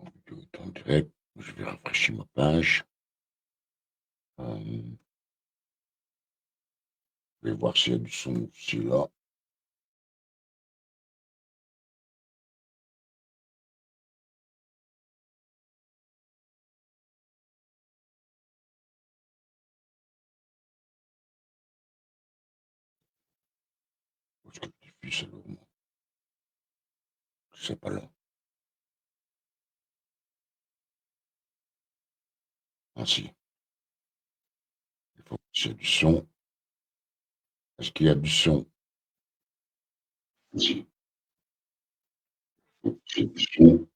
Vidéo est en direct. Je vais rafraîchir ma page. Je vais voir s'il y a du son aussi là. Où est-ce que je diffuse alors, moi? C'est pas là. Ah si. Il faut qu'il y ait du son. Est-ce qu'il y a du son? Si. Il faut qu'il y ait du son.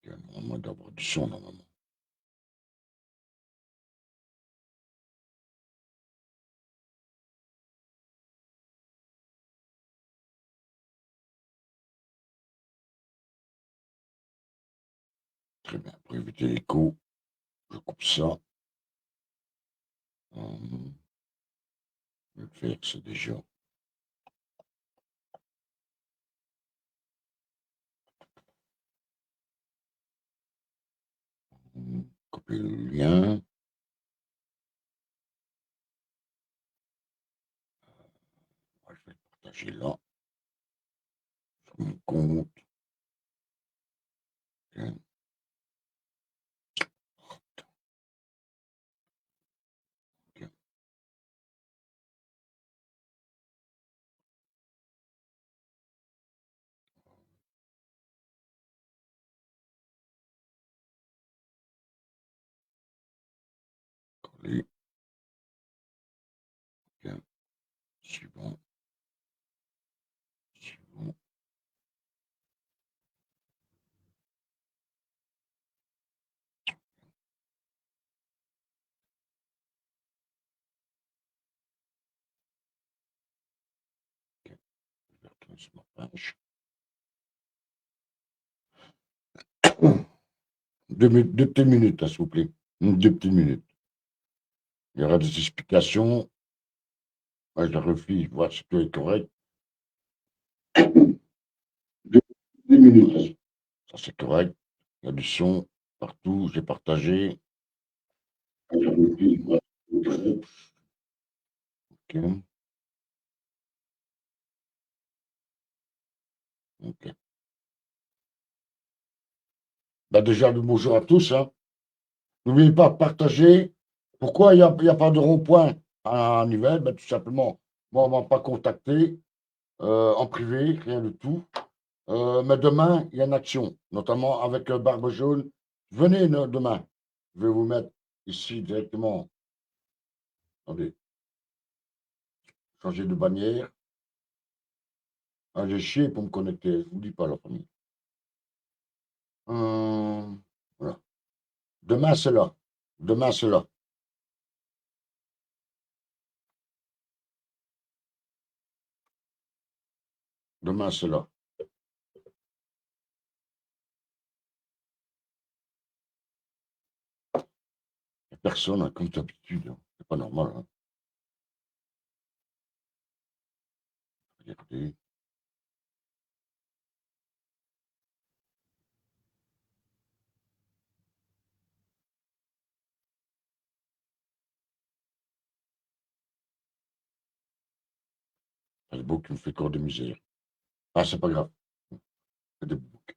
Il y a normalement d'avoir du son normalement. Très bien. Pour éviter l'écho, je coupe ça. Je vais le faire, c'est déjà. Copier le lien. Je vais le partager là. Sur mon compte. Bien. Bien. Coller. Bien. Suivant. Suivant. Ok. Je vais retourner sur ma page. 2 petites minutes, s'il vous plaît. 2 petites minutes. Il y aura des explications. Moi, je refile, voir si tout est correct. 2 minutes. Ça, c'est correct. Il y a du son partout. J'ai partagé. Je refile, voir si tout est correct. OK. OK. Bah, déjà, bonjour à tous, hein. N'oubliez pas de partager. Pourquoi il y a pas de rond-point à Nivelles? Bah, tout simplement, moi, on ne m'a pas contacté en privé, rien du tout. Mais demain, il y a une action, notamment avec Barbe Jaune. Venez demain. Je vais vous mettre ici directement. Attendez, changer de bannière. Ah, j'ai chié pour me connecter. Je ne vous dis pas, la famille. Voilà. Demain, c'est là. Demain, c'est là. Demain, c'est là. Il n'y a personne, hein, comme d'habitude. Hein. C'est pas normal. Hein. Regardez. Facebook qui me fait corps de misère. Ah, c'est pas grave. C'est des boucs.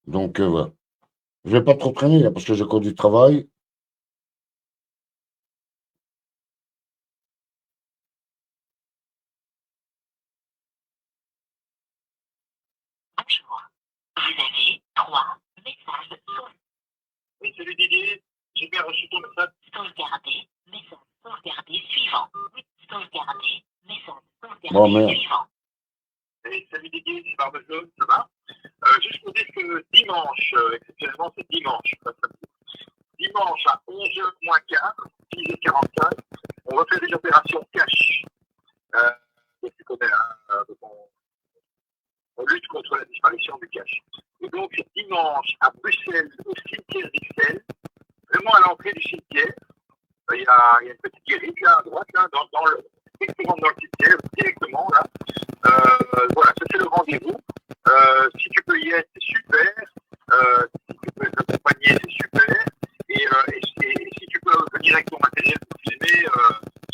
Donc, voilà. Je ne vais pas trop traîner là, parce que j'ai encore du travail. Bonjour. Vous avez 3 messages sauvés. Oui, salut Didier. J'ai bien reçu ton message. Sauvegarder. Message sauvegardé suivant. Oui, sauvegarder. Message Oh sauvegardé merde. suivant. Hey, salut Didier, c'est Barbe Jaune, ça va? Juste pour dire que dimanche, exceptionnellement c'est dimanche, dimanche à 11h moins 15, 6h45, on refait des opérations cash. Tu connais, hein, on lutte contre la disparition du cash. Et donc, dimanche, à Bruxelles, au cimetière d'Ixelles, vraiment à l'entrée du cimetière, il y a une petite guérite là à droite, là, directement dans le cimetière, directement là. Voilà, ça c'est le rendez-vous. Si tu peux y être, c'est super. Si tu peux t'accompagner, c'est super. Et si tu peux venir avec ton matériel pour filmer,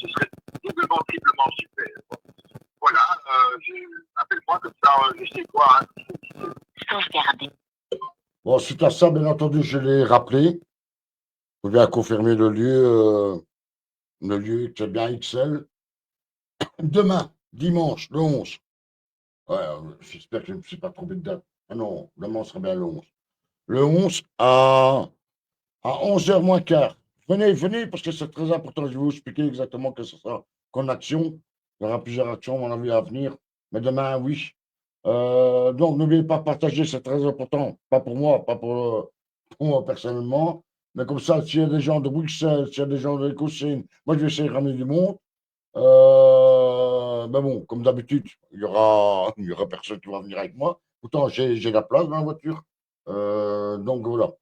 ce serait doublement, triplement super. Voilà, appelle-moi comme ça, je sais quoi. Hein. Sauvegarder. Bon, suite à ça, bien entendu, je l'ai rappelé. Je viens confirmer le lieu qui est bien XL. Demain, dimanche, le 11. Ouais, j'espère que je ne me suis pas trompé de date. Ah non, demain, on sera bien le 11. Le 11 à 11h moins quart. Venez, parce que c'est très important. Je vais vous expliquer exactement que ce sera qu'en action. Il y aura plusieurs actions, à mon avis, à venir. Mais demain, oui. Donc, n'oubliez pas de partager, c'est très important. Pas pour moi, pas pour moi personnellement. Mais comme ça, s'il y a des gens de Bruxelles, s'il y a des gens de l'Écossine, moi, je vais essayer de ramener du monde. Mais bon, comme d'habitude, il y aura personne qui va venir avec moi. Pourtant, j'ai la place dans la voiture. Donc, voilà.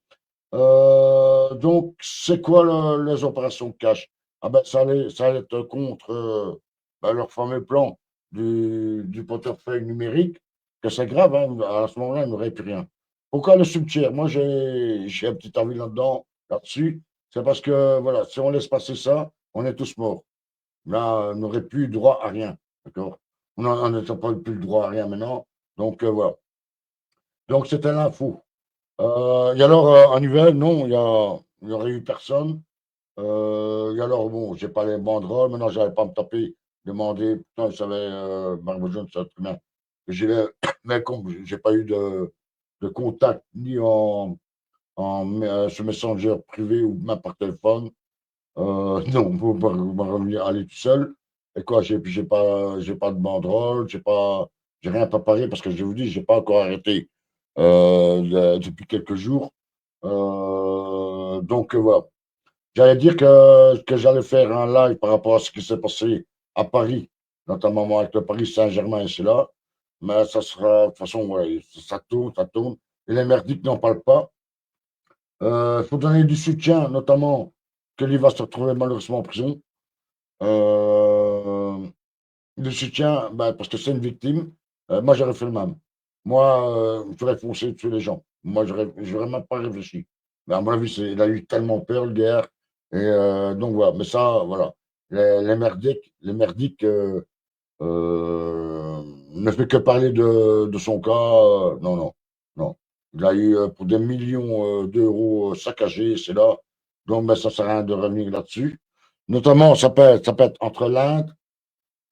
Donc, c'est quoi les opérations de cash? Ah ben, ça allait être contre ben, leur fameux plan du portefeuille numérique, que c'est grave, hein, à ce moment-là, ils n'auraient plus rien. Pourquoi le cimetière? Moi, j'ai un petit avis là-dedans, là-dessus. C'est parce que, voilà, si on laisse passer ça, on est tous morts. Là, on n'aurait plus droit à rien. D'accord? On n'a pas plus le droit à rien maintenant. Donc, voilà. Donc, c'était l'info. Et alors, en hiver, non, il y aurait eu personne. Et alors, bon, j'ai pas les banderoles. Maintenant, j'avais pas à me taper, demander. Putain, je savais, Barbejaune, ça très bien. J'y vais, mais comme j'ai pas eu de contact ni sur Messenger privé ou même par téléphone, non, vous revenir aller tout seul. Et quoi, j'ai pas de banderole, j'ai rien préparé parce que je vous dis, j'ai pas encore arrêté depuis quelques jours. Donc voilà. J'allais dire que j'allais faire un live par rapport à ce qui s'est passé à Paris, notamment avec le Paris Saint-Germain et cela. Mais ça sera, de toute façon, ouais, ça tourne, ça tourne. Et les merdiques n'en parlent pas. Il faut donner du soutien, notamment que lui va se retrouver malheureusement en prison. Euh, du soutien, ben, parce que c'est une victime. Moi, j'aurais fait le même. Moi, j'aurais foncé tuer les gens. Moi, j'aurais même pas réfléchi. Mais à mon avis, il a eu tellement peur, le gars. Et donc, voilà. Mais ça, voilà. Les merdiques ne fait que parler de son cas. Non, non, non. Il a eu pour des millions d'euros saccagés, c'est là. Donc, ben, ça ne sert à rien de revenir là-dessus. Notamment, ça peut être entre l'Inde,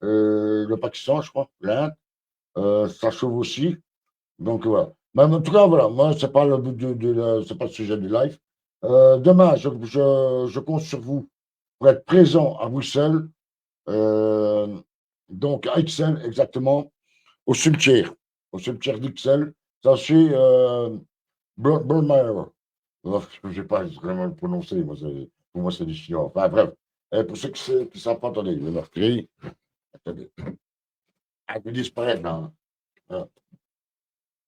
le Pakistan, je crois, l'Inde. Ça chauffe aussi. Donc, voilà. Mais en tout cas, voilà. Moi, c'est pas le but c'est pas le sujet du live. Demain, je compte sur vous pour être présent à Bruxelles. Euh, donc, à Ixelles, exactement, au cimetière d'Ixelles. Ça, c'est Burmeyer. Je ne sais pas vraiment le prononcer. Pour moi, c'est du chinois. Enfin, bref. Et pour ceux qui ne savent pas, attendez, le meurtrier. Attendez. Ah, il peut disparaître, là. Hein. Voilà.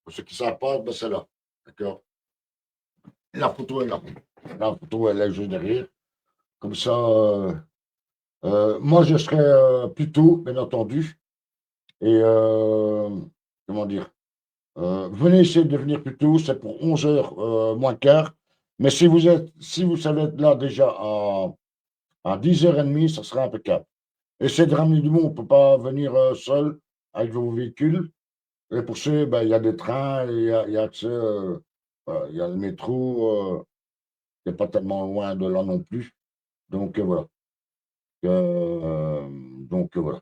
Pour ceux qui ne savent pas, ben, c'est là. D'accord? La photo est là. La photo, elle est juste derrière. Comme ça, moi, je serai plus tôt, bien entendu. Et comment dire? Venez essayer de venir plus tôt, c'est pour 11h moins quart. Mais si vous savez être là déjà à 10h30, ça sera impeccable. Essayez de ramener du monde, on ne peut pas venir seul avec vos véhicules. Et pour ça, ben, il y a des trains, il y a accès, voilà, il y a le métro, qui n'est pas tellement loin de là non plus. Donc voilà. Voilà.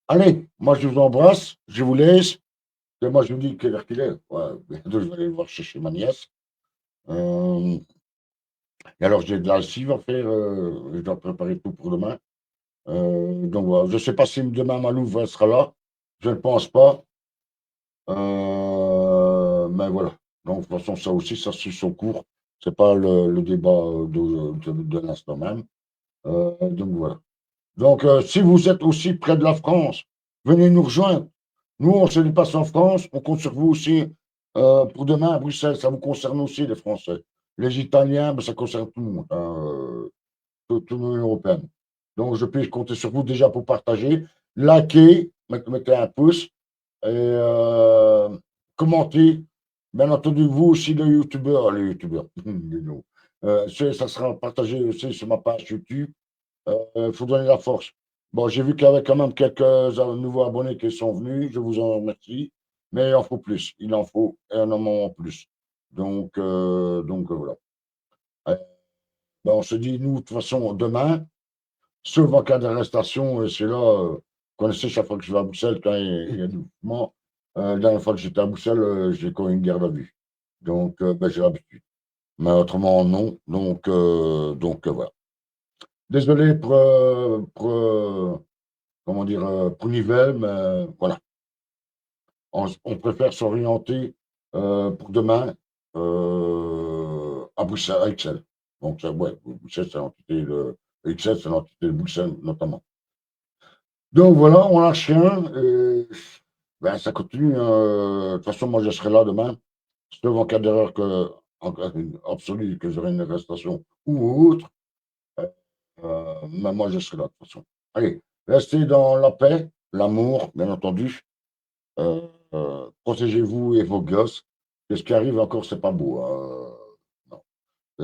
Allez, moi je vous embrasse, je vous laisse. Et moi je vous dis quelle heure qu'il est. Ouais, bientôt, je vais aller le voir chez ma nièce. Euh, et alors, j'ai de la lessive à faire. Je dois préparer tout pour demain. Donc, voilà. Je ne sais pas si demain Malouf sera là. Je ne pense pas. Mais voilà. Donc, de toute façon, ça aussi, ça suit son cours. C'est pas le débat de l'instant même. Donc voilà. Donc, si vous êtes aussi près de la France, venez nous rejoindre. Nous, on se déplace en France, on compte sur vous aussi pour demain à Bruxelles. Ça vous concerne aussi, les Français. Les Italiens, ben, ça concerne tout le monde, hein, toute l'Union européenne. Donc, je peux compter sur vous déjà pour partager, liker, mettez un pouce et commentez. Bien entendu, vous aussi, les youtubeurs, ça sera partagé aussi sur ma page YouTube. Il faut donner la force. Bon, j'ai vu qu'il y avait quand même quelques nouveaux abonnés qui sont venus. Je vous en remercie. Mais il en faut plus. Il en faut énormément plus. Donc voilà. Euh, ben, on se dit, nous, de toute façon, demain, sauf en cas d'arrestation, c'est là, vous connaissez, chaque fois que je vais à Bruxelles, quand il y a du mouvement, la dernière fois que j'étais à Bruxelles, j'ai quand même une garde à vue. Donc, ben, j'ai l'habitude. Mais autrement, non. Donc voilà. Désolé comment dire, pour Nivelles, mais voilà. On préfère s'orienter pour demain à Bruxelles, à Excel. Donc, ouais, Bruxelles, c'est l'entité de Excel, c'est l'entité de Bruxelles, notamment. Donc, voilà, on lâche rien. Et, ben, ça continue, hein. De toute façon, moi, je serai là demain. Sauf en cas d'erreur absolue, que j'aurai une arrestation ou autre. Mais moi, je serai là, de toute façon. Allez, restez dans la paix, l'amour, bien entendu. Protégez-vous et vos gosses. Que ce qui arrive encore, c'est pas beau, hein. Non.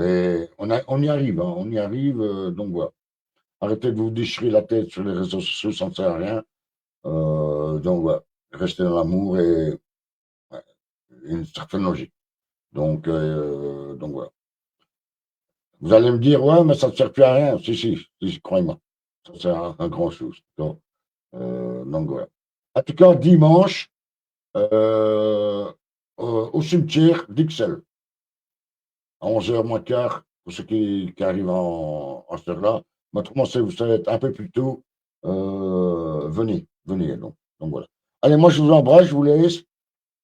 Et on y arrive, hein, on y arrive. Donc voilà. Arrêtez de vous déchirer la tête sur les réseaux sociaux, ça ne sert à rien. Donc voilà. Restez dans l'amour et ouais, une certaine logique. Donc voilà. Vous allez me dire, ouais, mais ça ne sert plus à rien. Si, croyez-moi. Ça sert à grand-chose. Donc voilà. En tout cas, dimanche, au cimetière d'Ixelles, à 11h moins quart, pour ceux qui arrivent en cette heure-là. Mais autrement, vous savez être un peu plus tôt. Venez. Donc voilà. Allez, moi, je vous embrasse, je vous laisse.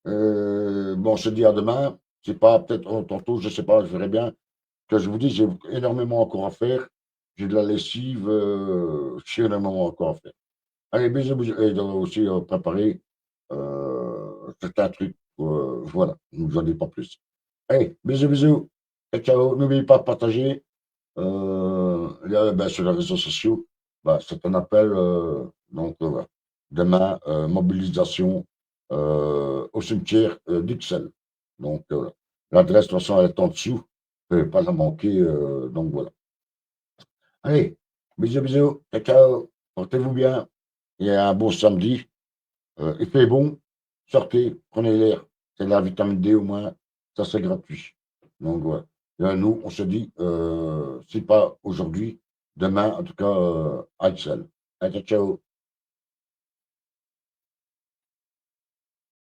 Bon, on se dit à demain. C'est pas peut-être tantôt, je sais pas, je verrai bien. Que je vous dis, j'ai énormément encore à faire. J'ai de la lessive, j'ai énormément encore à faire. Allez, bisous, et donc aussi préparer certains trucs. Voilà, je ne vous en dis pas plus. Allez, bisous. Et ciao. N'oubliez pas de partager là, ben, sur les réseaux sociaux. Ben, c'est un appel. Voilà. Demain, mobilisation au cimetière d'Ixelles. Voilà. L'adresse, de toute façon, elle est en dessous. Vous ne pouvez pas la manquer. Donc voilà. Allez, bisous. Ciao. Portez-vous bien. Il y a un beau samedi. Il fait bon. Sortez, prenez l'air. C'est la vitamine D au moins. Ça, c'est gratuit. Donc, voilà. Et là, nous, on se dit, si pas aujourd'hui, demain, en tout cas, à Excel. Allez, ciao.